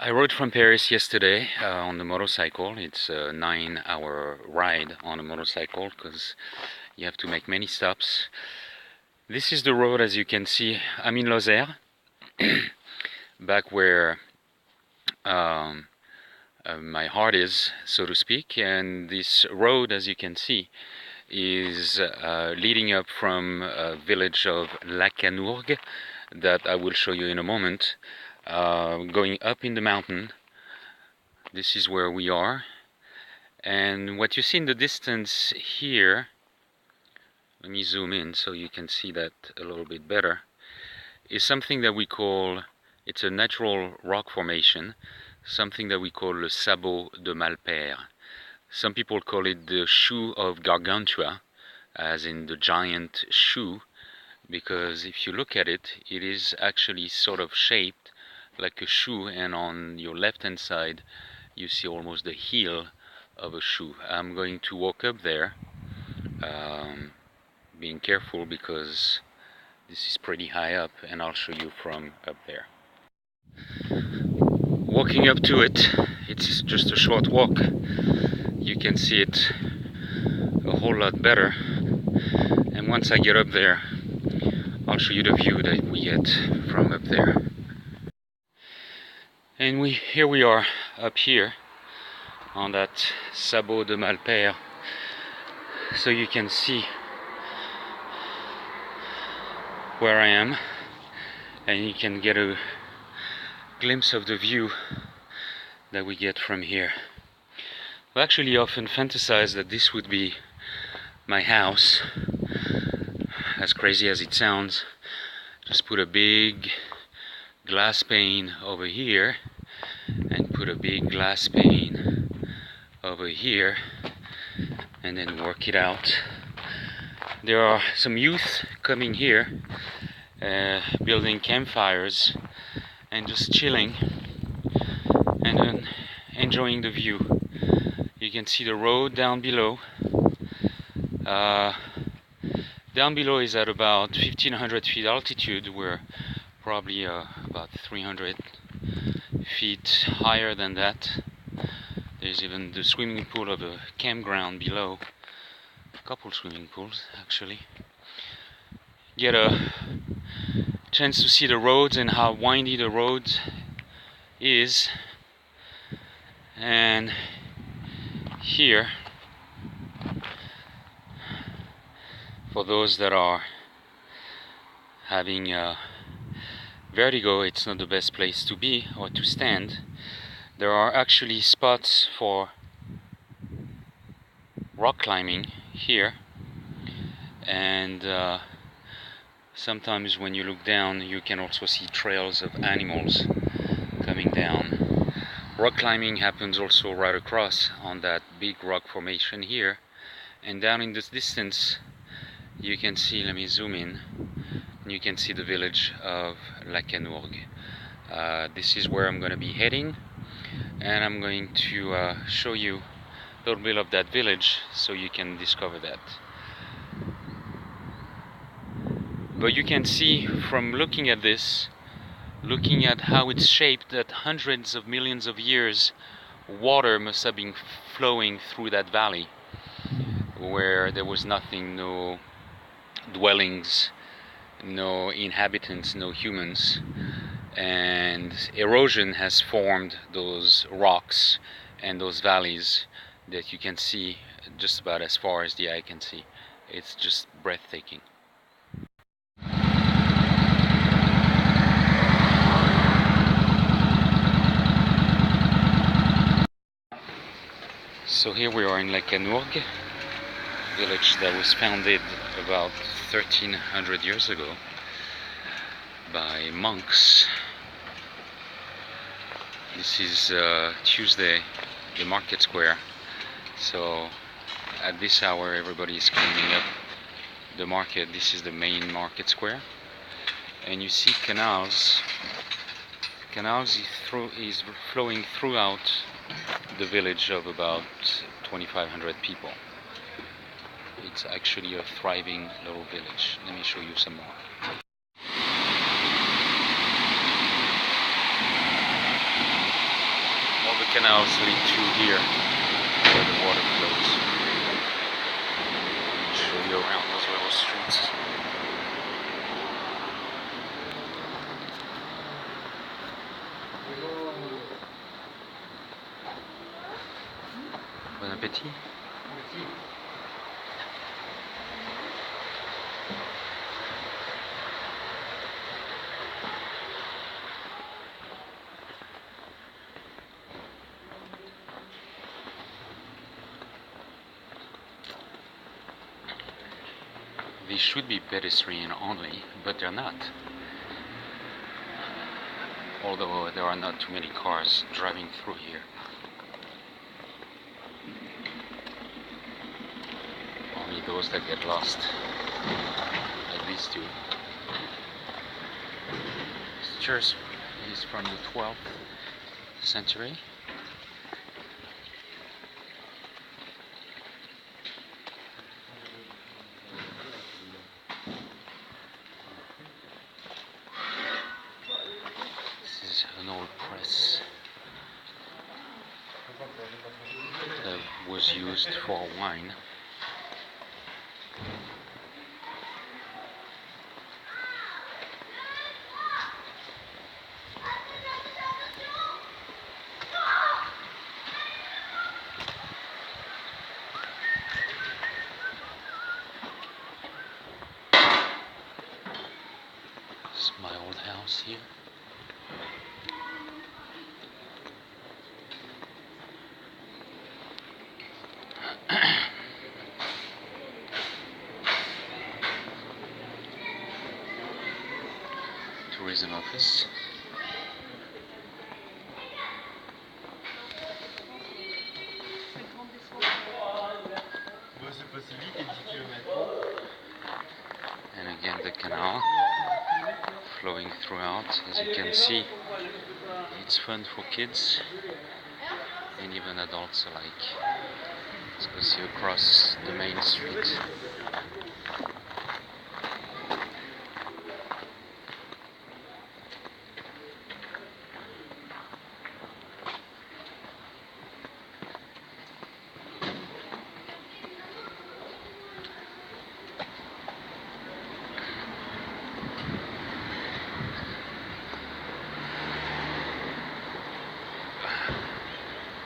I rode from Paris yesterday on the motorcycle. It's a 9-hour ride on a motorcycle because you have to make many stops. This is the road, as you can see. I'm in LOZÈRE, back where my heart is, so to speak. And this road, as you can see, is leading up from a village of Canourgue that I will show you in a moment, going up in the mountain. This is where we are, and what you see in the distance here, let me zoom in so you can see that a little bit better, is something that we call, it's a natural rock formation, something that we call the Sabot de Malepeyre. Some people call it the shoe of Gargantua, as in the giant shoe, because if you look at it, it is actually sort of shaped like a shoe, and on your left hand side you see almost the heel of a shoe. I'm going to walk up there, being careful because this is pretty high up, and I'll show you from up there. Walking up to it, it's just a short walk. You can see it a whole lot better, and once I get up there, I'll show you the view that we get from up there. And here we are up here on that Sabot de Malepeyre, so you can see where I am, and you can get a glimpse of the view that we get from here. I actually often fantasize that this would be my house, as crazy as it sounds. Just put a big glass pane over here and put a big glass pane over here, and then work it out. There are some youth coming here, building campfires and just chilling and then enjoying the view. You can see the road down below. Down below is at about 1500 feet altitude. We're probably about 300 feet higher than that. There's even the swimming pool of a campground below. A couple swimming pools actually. Get a chance to see the roads and how windy the road is. And here, for those that are having vertigo, it's not the best place to be or to stand. There are actually spots for rock climbing here, and sometimes when you look down you can also see trails of animals coming down. Rock climbing happens also right across on that big rock formation here, and down in this distance you can see, let me zoom in, you can see the village of Canourgue. This is where I'm going to be heading, and I'm going to show you a little bit of that village so you can discover that. But you can see from looking at this, looking at how it's shaped, that hundreds of millions of years water must have been flowing through that valley where there was nothing, no dwellings, no inhabitants, no humans, and erosion has formed those rocks and those valleys that you can see just about as far as the eye can see. It's just breathtaking. So here we are in Canourgue, village that was founded about 1300 years ago by monks. This is Tuesday, the market square, so at this hour everybody is cleaning up the market. This is the main market square, and you see canals is flowing throughout the village of about 2,500 people. It's actually a thriving little village. Let me show you some more. canals lead through here where the water flows. I'll show you around those little streets. Bon appétit. These should be pedestrian only, but they're not. Although there are not too many cars driving through here. Only those that get lost, like these two. This church is from the 12th century. This is an old press that was used for wine. This is my old house here. Tourism office. And again the canal flowing throughout. As you can see, it's fun for kids and even adults alike. Let's go see across the main street.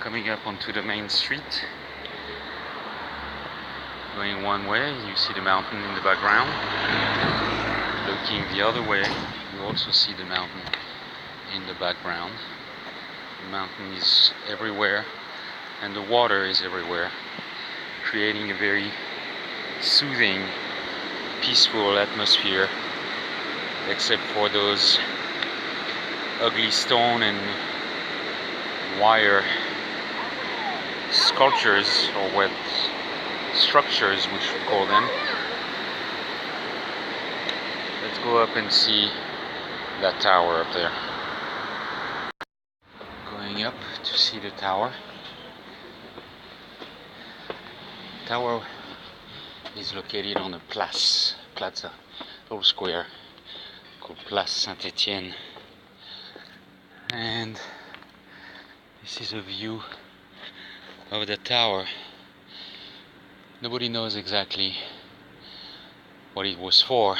Coming up onto the main street, going one way, you see the mountain in the background. Looking the other way, you also see the mountain in the background. The mountain is everywhere and the water is everywhere, creating a very soothing, peaceful atmosphere, except for those ugly stone and wire sculptures, or what structures we should call them. Let's go up and see that tower up there. Going up to see the tower. Tower is located on a plaza, little square called Place Saint-Étienne, and this is a view of the tower. Nobody knows exactly what it was for,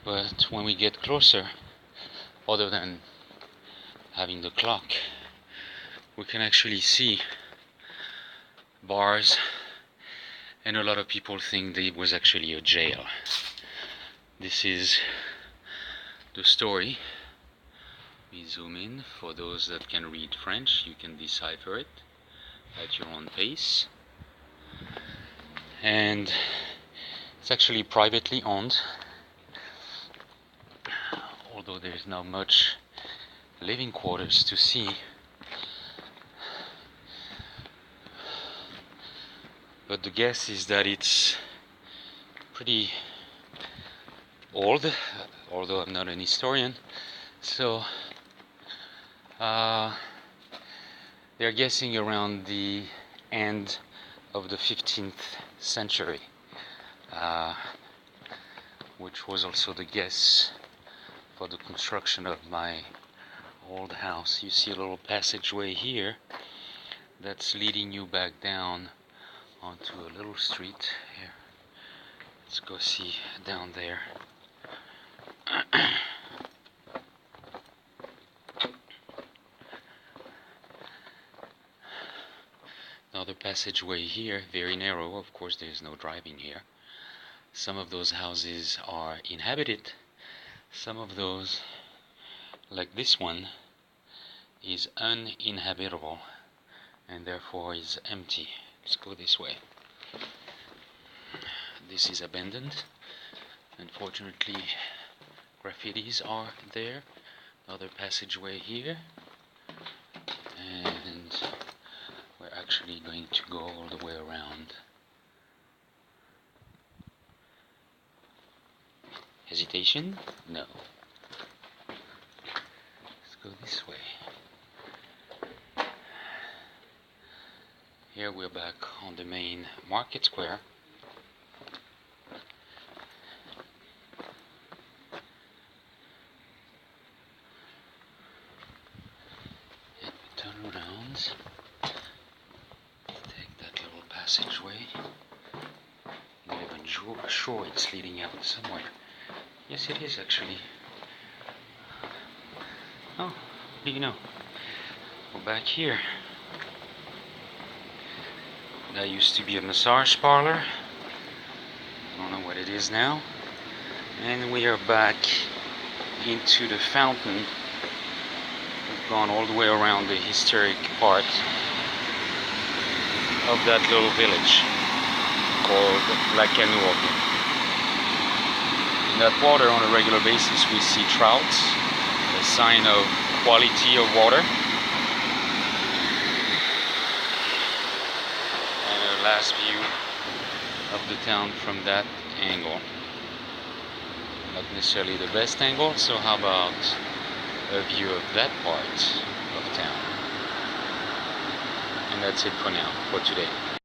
but when we get closer, other than having the clock, we can actually see bars, and a lot of people think that it was actually a jail. This is the story. We zoom in. For those that can read French, you can decipher it at your own pace. And it's actually privately owned, although there's not much living quarters to see. But the guess is that it's pretty old, although I'm not an historian. So they're guessing around the end of the 15th century, which was also the guess for the construction of my old old house. You see a little passageway here that's leading you back down onto a little street. Here, let's go see down there. Another passageway here, very narrow. Of course, there is no driving here. Some of those houses are inhabited. Some of those, like this one, is uninhabitable and therefore is empty. Let's go this way. This is abandoned. Unfortunately, graffitis are there. Another passageway here, and we're actually going to go all the way around. Hesitation? No. Let's go this way. Here we're back on the main market square. And we turn around. Take that little passageway. Not even sure it's leading out somewhere. Yes, it is actually. Oh, what do you know? We're back here. That used to be a massage parlor. I don't know what it is now. And we are back into the fountain. We've gone all the way around the historic part of that little village called Canourgue. In that water, on a regular basis, we see trouts, a sign of quality of water. Last view of the town from that angle. Not necessarily the best angle, so how about a view of that part of town? And that's it for now, for today.